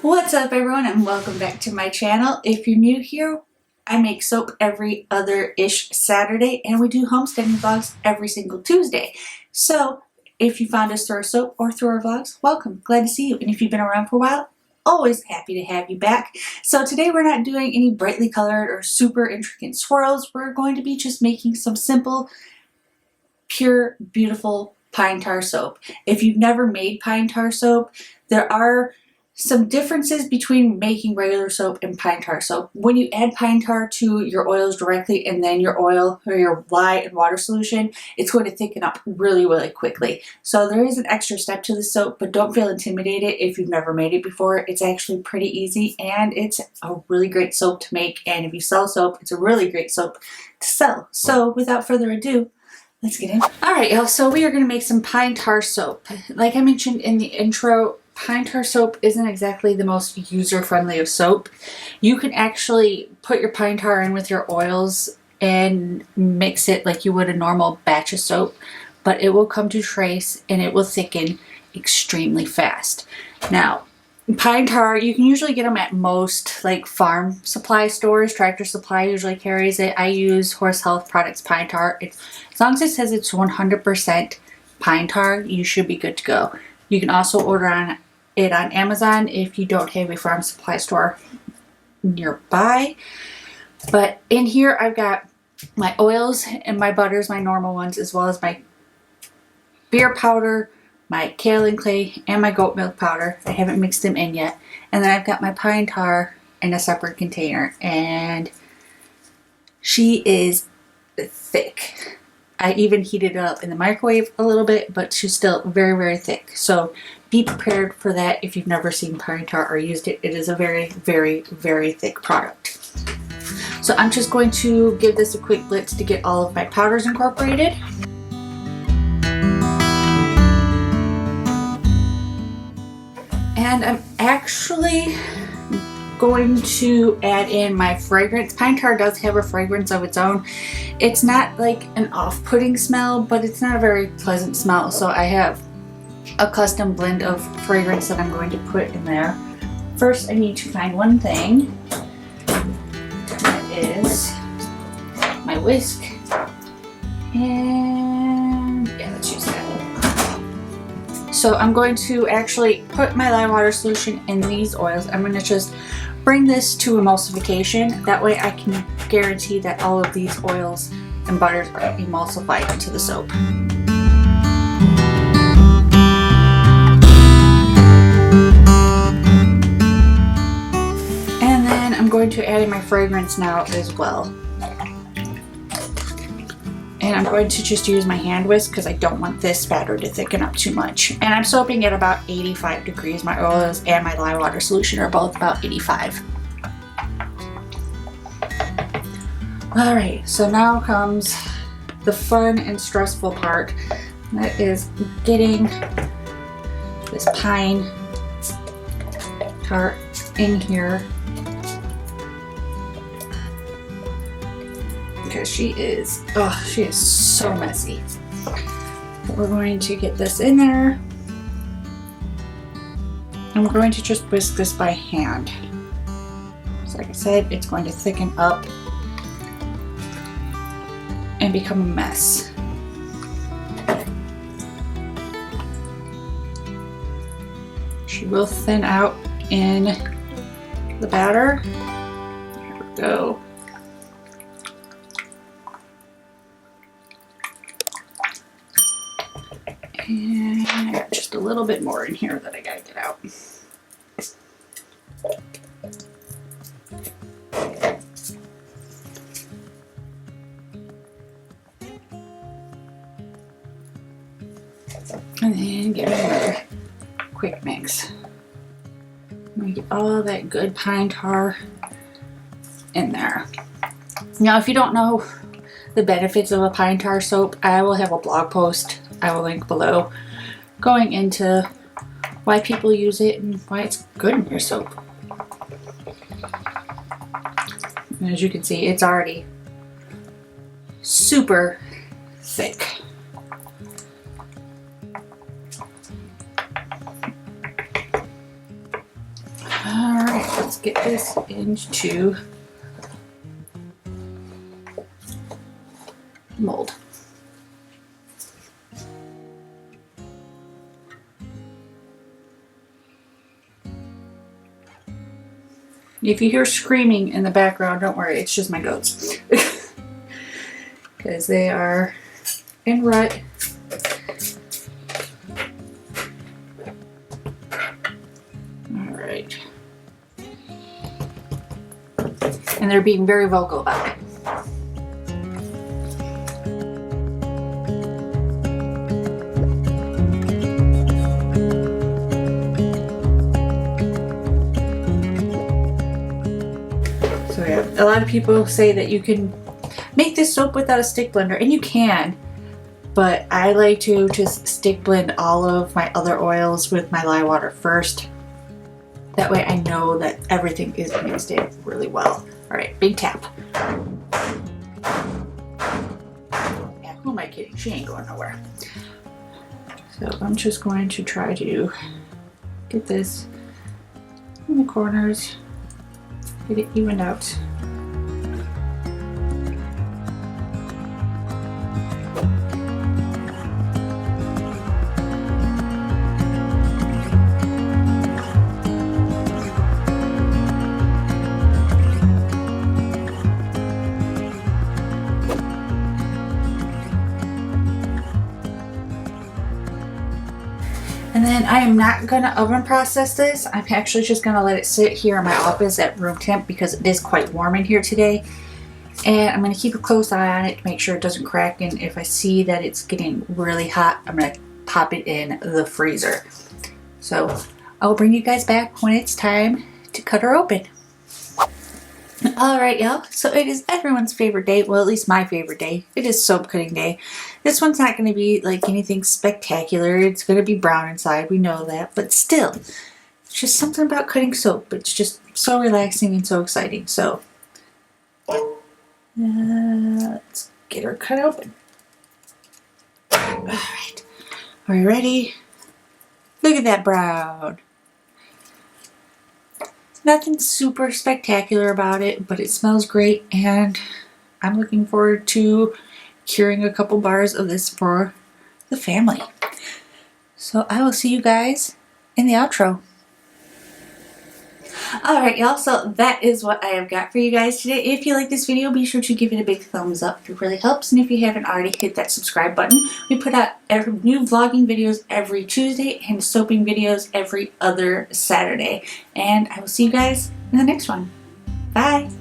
What's up everyone and welcome back to my channel. If you're new here, I make soap every other-ish Saturday and we do homesteading vlogs every single Tuesday. So if you found us through our soap or through our vlogs, welcome. Glad to see you. And if you've been around for a while, always happy to have you back. So today we're not doing any brightly colored or super intricate swirls. We're going to be just making some simple, pure, beautiful pine tar soap. If you've never made pine tar soap, there are some differences between making regular soap and pine tar soap. When you add pine tar to your oils directly and then your oil or your lye and water solution, it's going to thicken up really, really quickly. So there is an extra step to the soap, but don't feel intimidated if you've never made it before. It's actually pretty easy and it's a really great soap to make. And if you sell soap, it's a really great soap to sell. So without further ado, let's get in. All right, y'all, so we are going to make some pine tar soap. Like I mentioned in the intro, pine tar soap isn't exactly the most user-friendly of soap. You can actually put your pine tar in with your oils and mix it like you would a normal batch of soap, but it will come to trace and it will thicken extremely fast. Now, pine tar, you can usually get them at most like farm supply stores. Tractor Supply usually carries it. I use Horse Health Products pine tar. As long as it says it's 100% pine tar, you should be good to go. You can also order it on Amazon if you don't have a farm supply store nearby. But in here I've got my oils and my butters, my normal ones, as well as my beer powder, my kaolin clay, and my goat milk powder. I haven't mixed them in yet. And then I've got my pine tar in a separate container, and she is thick. I even heated it up in the microwave a little bit, but she's still very, very thick. So be prepared for that if you've never seen pine tar or used it. It is a very, very, very thick product. So I'm just going to give this a quick blitz to get all of my powders incorporated. And I'm actually going to add in my fragrance. Pine tar does have a fragrance of its own. It's not like an off-putting smell, but it's not a very pleasant smell. So I have a custom blend of fragrance that I'm going to put in there. First, I need to find one thing. That is my whisk. And yeah, let's use that. So I'm going to actually put my lye water solution in these oils. I'm going to just bring this to emulsification. That way I can guarantee that all of these oils and butters are emulsified into the soap. And then I'm going to add in my fragrance now as well. And I'm going to just use my hand whisk because I don't want this batter to thicken up too much. And I'm soaping at about 85 degrees. My oils and my lye water solution are both about 85. All right, so now comes the fun and stressful part. That is getting this pine tar in here. Because she is so messy. But we're going to get this in there. I'm going to just whisk this by hand. So like I said, it's going to thicken up and become a mess. She will thin out in the batter. There we go. And I got just a little bit more in here that I gotta get out. And then give it another quick mix. I'm gonna get all that good pine tar in there. Now, if you don't know the benefits of a pine tar soap, I will have a blog post I will link below going into why people use it and why it's good in your soap. And as you can see, it's already super thick. get this into mold. If you hear screaming in the background, don't worry, it's just my goats. Because they are in rut. Alright. And they're being very vocal about it. So yeah, a lot of people say that you can make this soap without a stick blender, and you can, but I like to just stick blend all of my other oils with my lye water first. That way I know that everything is mixed in really well. Alright, big tap. Yeah, who am I kidding? She ain't going nowhere. So I'm just going to try to get this in the corners, get it evened out. And then I am not going to oven process this. I'm actually just going to let it sit here in my office at room temp because it is quite warm in here today. And I'm going to keep a close eye on it to make sure it doesn't crack. And if I see that it's getting really hot, I'm going to pop it in the freezer. So I'll bring you guys back when it's time to cut her open. Alright y'all, so it is everyone's favorite day, well at least my favorite day. It is soap cutting day. This one's not going to be like anything spectacular. It's going to be brown inside, we know that, but still, it's just something about cutting soap. It's just so relaxing and so exciting. So, let's get her cut open. Alright, are you ready? Look at that brown. Nothing super spectacular about it, but it smells great, and I'm looking forward to curing a couple bars of this for the family. So I will see you guys in the outro. Alright y'all, so that is what I have got for you guys today. If you like this video, be sure to give it a big thumbs up. It really helps. And if you haven't already, hit that subscribe button. We put out new vlogging videos every Tuesday and soaping videos every other Saturday. And I will see you guys in the next one. Bye!